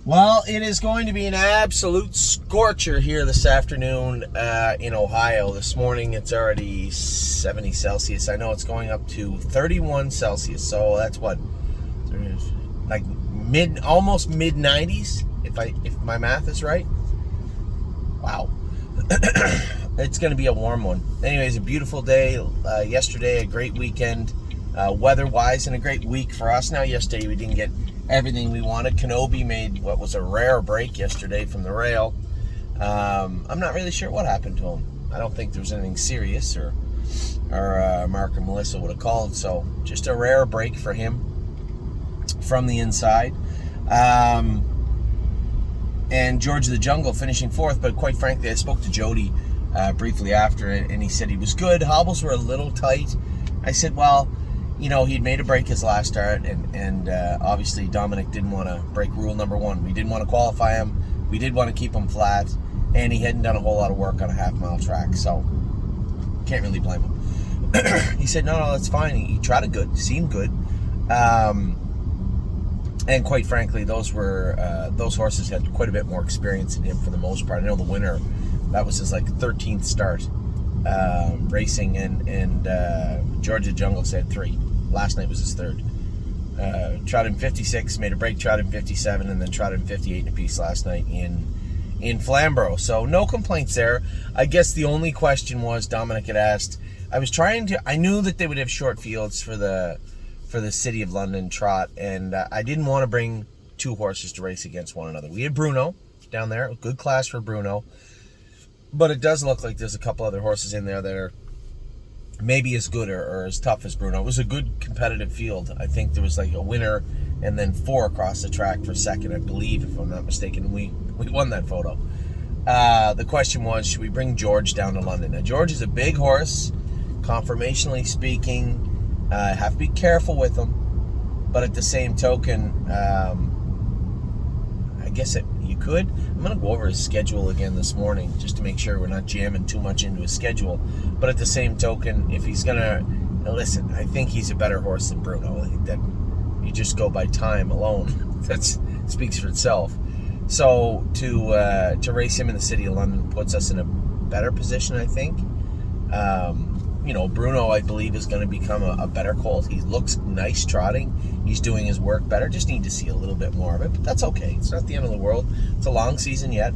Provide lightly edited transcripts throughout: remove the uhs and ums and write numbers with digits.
Well, it is going to be an absolute scorcher here this afternoon in Ohio. This morning it's already 70 Celsius. I know it's going up to 31 Celsius. So that's what, like almost mid 90s, if my math is right. Wow. It's going to be a warm one. Anyways, a beautiful day. Yesterday, a great weekend, weather-wise, and a great week for us. Now, yesterday we didn't get everything we wanted. Kenobi made what was a rare break yesterday from the rail. I'm not really sure what happened to him. I don't think there was anything serious, or Mark and Melissa would have called. So just a rare break for him from the inside. And George of the Jungle finishing fourth, but quite frankly, I spoke to Jody briefly after it, and he said he was good. Hobbles were a little tight. I said, well, you know, he'd made a break his last start, and obviously Dominic didn't want to break rule number one. We didn't want to qualify him. We did want to keep him flat, and he hadn't done a whole lot of work on a half-mile track, so can't really blame him. He said, no, that's fine. He trotted good, seemed good. And quite frankly, those horses had quite a bit more experience in him for the most part. I know the winner, that was his 13th start racing, and George of the Jungle said 3. Last night was his 3rd. Trotted in 56, made a break, trotted in 57, and then trotted in 58 and a piece last night in Flamborough. So no complaints there. I guess the only question was, Dominic had asked, I knew that they would have short fields for the City of London trot, and I didn't want to bring two horses to race against one another. We had Bruno down there, a good class for Bruno, but it does look like there's a couple other horses in there that are maybe as good or as tough as Bruno. It was a good competitive field. I think there was a winner and then 4 across the track for second, I believe, if I'm not mistaken. We won that photo. The question was, should we bring George down to London? Now, George is a big horse, conformationally speaking. Have to be careful with him, but at the same token, I guess you could. I'm going to go over his schedule again this morning just to make sure we're not jamming too much into his schedule. But at the same token, if he's going to listen, I think he's a better horse than Bruno. I think that you just go by time alone. That speaks for itself. So to race him in the City of London puts us in a better position, I think. Bruno, I believe, is going to become a better colt. He looks nice trotting. He's doing his work better. Just need to see a little bit more of it, but that's okay. It's not the end of the world. It's a long season yet.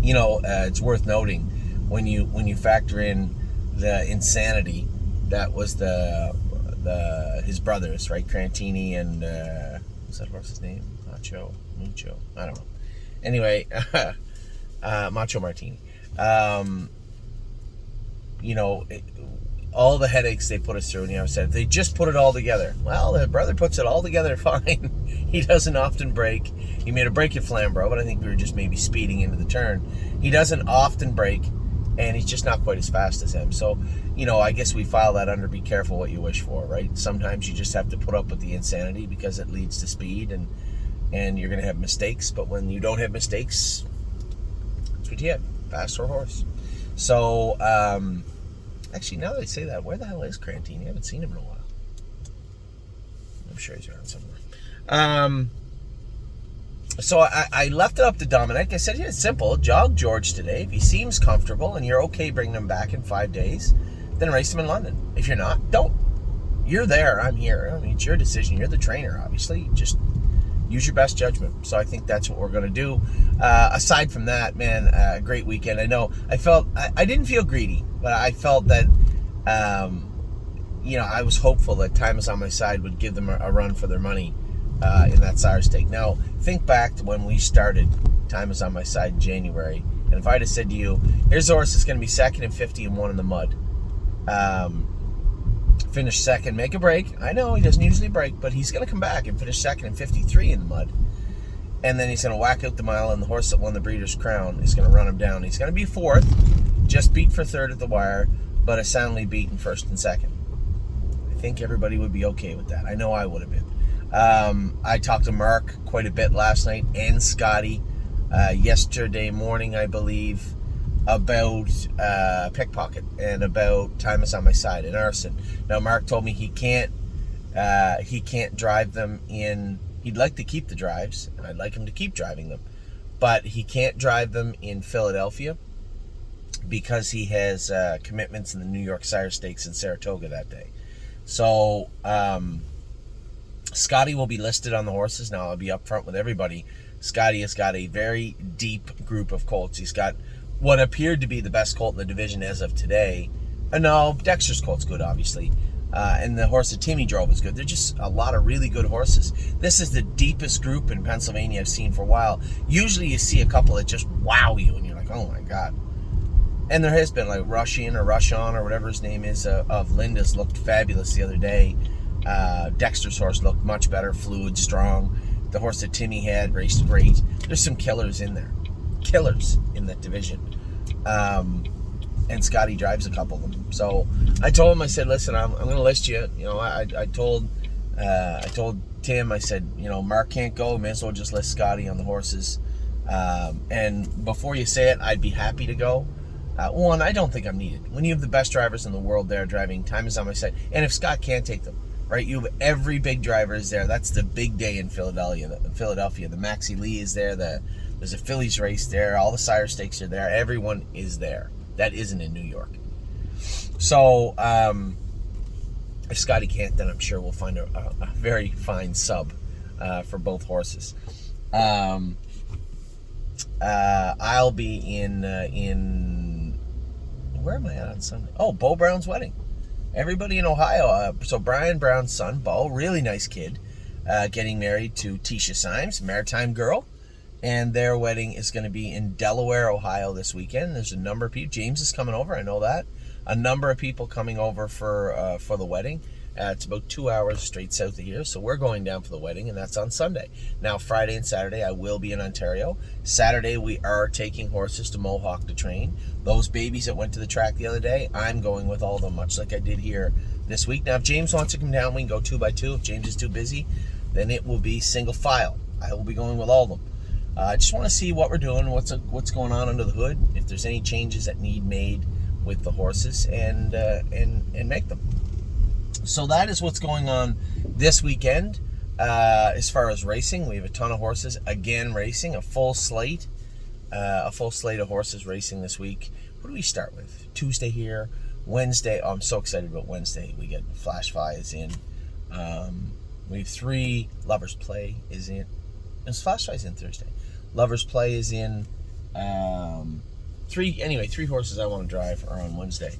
It's worth noting when you factor in the insanity that was his brothers, right? Crantini and what's that horse's name? Mucho, I don't know. Anyway, Macho Martini. All the headaches they put us through, and I said, they just put it all together. Well, the brother puts it all together fine. He doesn't often break. He made a break at Flamborough, but I think we were just maybe speeding into the turn. He doesn't often break, and he's just not quite as fast as him. So, I guess we file that under be careful what you wish for, right? Sometimes you just have to put up with the insanity because it leads to speed, and you're going to have mistakes. But when you don't have mistakes, that's what you have, faster horse. So, actually, now that I say that, where the hell is Crantini? I haven't seen him in a while. I'm sure he's around somewhere. So I left it up to Dominic. I said, it's simple. Jog George today. If he seems comfortable and you're okay bringing him back in 5 days, then race him in London. If you're not, don't. You're there. I'm here. I mean, it's your decision. You're the trainer, obviously. Just use your best judgment. So I think that's what we're going to do. Aside from that, man, great weekend. I know I didn't feel greedy, but I felt that, I was hopeful that Time Is On My Side would give them a run for their money in that sire stake. Now, think back to when we started Time Is On My Side in January, and if I'd have said to you, here's a horse that's going to be second in 50 and 1 in the mud. Finish second, make a break. I know he doesn't usually break, but he's going to come back and finish second in 53 in the mud. And then he's going to whack out the mile, and the horse that won the Breeders' Crown is going to run him down. He's going to be fourth, just beat for third at the wire, but a soundly beaten first and second. I think everybody would be okay with that. I know I would have been. I talked to Mark quite a bit last night, and Scotty yesterday morning, I believe, about Pickpocket and about Time Is On My Side and Arson. Now, Mark told me he can't drive them in He'd like to keep the drives, and I'd like him to keep driving them. But he can't drive them in Philadelphia because he has commitments in the New York Sire Stakes in Saratoga that day. So Scotty will be listed on the horses. Now, I'll be upfront with everybody. Scotty has got a very deep group of colts. He's got what appeared to be the best colt in the division as of today. No, Dexter's colt's good, obviously. And the horse that Timmy drove is good. They're just a lot of really good horses. This is the deepest group in Pennsylvania I've seen for a while. Usually you see a couple that just wow you, and you're like, oh my God. And there has been, like Rush In or Rush On or whatever his name is of Linda's looked fabulous the other day. Dexter's horse looked much better, fluid, strong. The horse that Timmy had raced great. There's some killers in there. Killers in that division. And Scotty drives a couple of them. So I told him, I said, listen, I'm going to list you. You know, I told Tim, I said, you know, Mark can't go. May as well just list Scotty on the horses. And before you say it, I'd be happy to go. One, I don't think I'm needed. When you have the best drivers in the world there driving, time is on my side. And if Scott can't take them, right, you have every big driver is there. That's the big day in Philadelphia. The Maxie Lee is there. There's a Phillies race there. All the Sire Stakes are there. Everyone is there. That isn't in New York. So if Scotty can't, then I'm sure we'll find a very fine sub for both horses. I'll be in where am I at on Sunday? Oh, Bo Brown's wedding. Everybody in Ohio. So Brian Brown's son, Bo, really nice kid, getting married to Tisha Symes, maritime girl. And their wedding is going to be in Delaware, Ohio this weekend. There's a number of people. James is coming over, I know that. A number of people coming over for the wedding. It's about 2 hours straight south of here, so we're going down for the wedding, and that's on Sunday. Now, Friday and Saturday, I will be in Ontario. Saturday, we are taking horses to Mohawk to train. Those babies that went to the track the other day, I'm going with all of them, much like I did here this week. Now, if James wants to come down, we can go 2 by 2. If James is too busy, then it will be single file. I will be going with all of them. I just want to see what we're doing, what's going on under the hood, if there's any changes that need made with the horses, and make them. So that is what's going on this weekend. As far as racing, we have a ton of horses again racing, a full slate of horses racing this week. What do we start with? Tuesday here, Wednesday. Oh, I'm so excited about Wednesday. We get Flash Fi is in. We have 3. Lovers Play is in. Flash Fi is in Thursday. Lovers Play is in. 3 horses I want to drive are on Wednesday.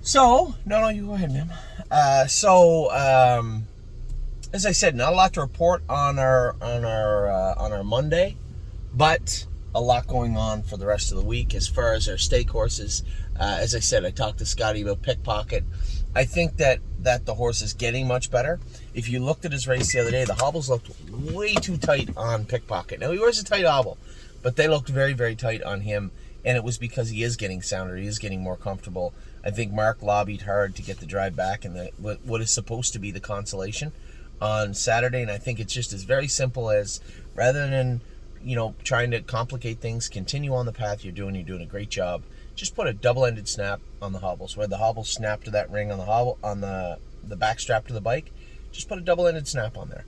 So, no, you go ahead, ma'am. As I said, not a lot to report on our Monday, but a lot going on for the rest of the week as far as our stake horses. As I said, I talked to Scotty about Pickpocket. I think that the horse is getting much better. If you looked at his race the other day, the hobbles looked way too tight on Pickpocket. Now, he wears a tight hobble, but they looked very, very tight on him, and it was because he is getting sounder. He is getting more comfortable. I think Mark lobbied hard to get the drive back and what is supposed to be the consolation on Saturday, and I think it's just as very simple as, rather than trying to complicate things, continue on the path you're doing. You're doing a great job. Just put a double-ended snap on the hobbles. Where the hobbles snap to that ring on the hobble on the back strap to the bike, just put a double-ended snap on there.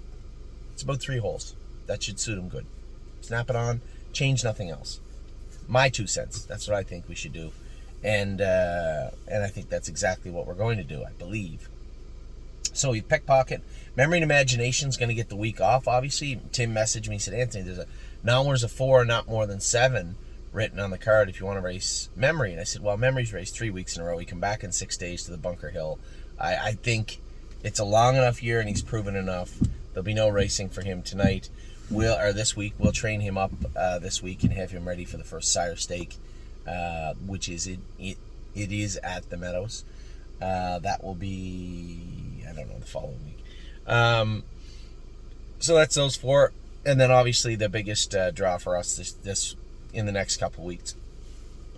It's about 3 holes. That should suit him good. Snap it on. Change nothing else. My 2 cents. That's what I think we should do, and I think that's exactly what we're going to do. I believe. So we Pickpocket. Memory and Imagination's going to get the week off. Obviously, Tim messaged me. He said, Anthony, there's a 4, not more than 7. Written on the card if you want to race Memory. And I said, well, Memory's raced 3 weeks in a row. He come back in 6 days to the Bunker Hill. I think it's a long enough year and he's proven enough. There'll be no racing for him tonight. This week. We'll train him up this week and have him ready for the first Sire Stake, which is it is at the Meadows. That will be, I don't know, the following week. So that's those 4. And then obviously the biggest draw for us this in the next couple weeks,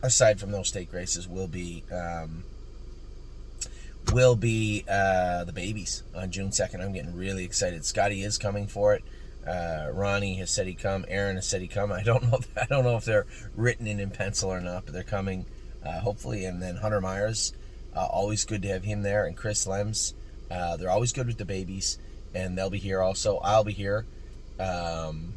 aside from those stake races, will be the babies on June 2nd. I'm getting really excited. Scotty is coming for it. Ronnie has said he'd come. Aaron has said he'd come. I don't know if they're written in pencil or not, but they're coming, hopefully. And then Hunter Myers, always good to have him there, and Chris Lems. They're always good with the babies. and they'll be here also. I'll be here. And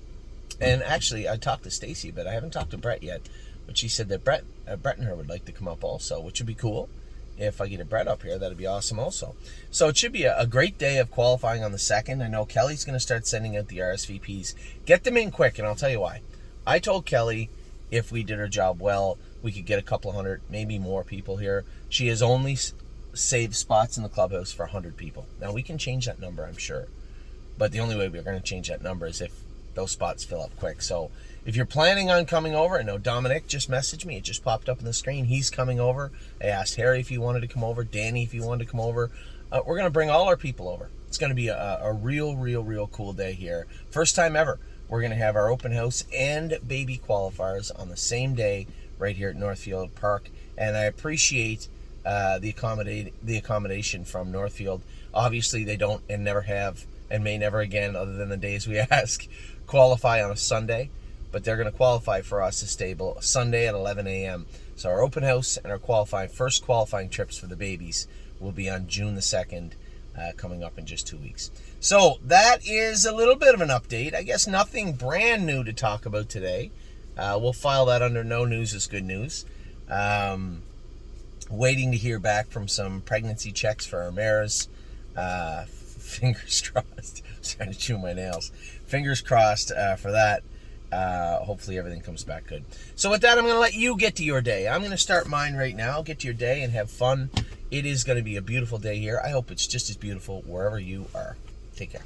actually, I talked to Stacy, but I haven't talked to Brett yet. But she said that Brett and her would like to come up also, which would be cool. If I get a Brett up here, that'd be awesome also. So it should be a great day of qualifying on the 2nd. I know Kelly's going to start sending out the RSVPs. Get them in quick, and I'll tell you why. I told Kelly if we did our job well, we could get a couple of hundred, maybe more people here. She has only saved spots in the clubhouse for 100 people. Now, we can change that number, I'm sure. But the only way we're going to change that number is if those spots fill up quick. So if you're planning on coming over, I know Dominic just messaged me. It just popped up on the screen. He's coming over. I asked Harry if he wanted to come over, Danny if he wanted to come over. We're going to bring all our people over. It's going to be a real cool day here. First time ever. We're going to have our open house and baby qualifiers on the same day right here at Northfield Park. And I appreciate the accommodation from Northfield. Obviously, they don't and never have and may never again, other than the days we ask, qualify on a Sunday. But they're going to qualify for us to stable Sunday at 11 a.m. So our open house and our first qualifying trips for the babies will be on June the 2nd, coming up in just 2 weeks. So that is a little bit of an update. I guess nothing brand new to talk about today. We'll file that under no news is good news. Waiting to hear back from some pregnancy checks for our mares. Fingers crossed. I'm trying to chew my nails. Fingers crossed for that. Hopefully everything comes back good. So with that, I'm going to let you get to your day. I'm going to start mine right now. Get to your day and have fun. It is going to be a beautiful day here. I hope it's just as beautiful wherever you are. Take care.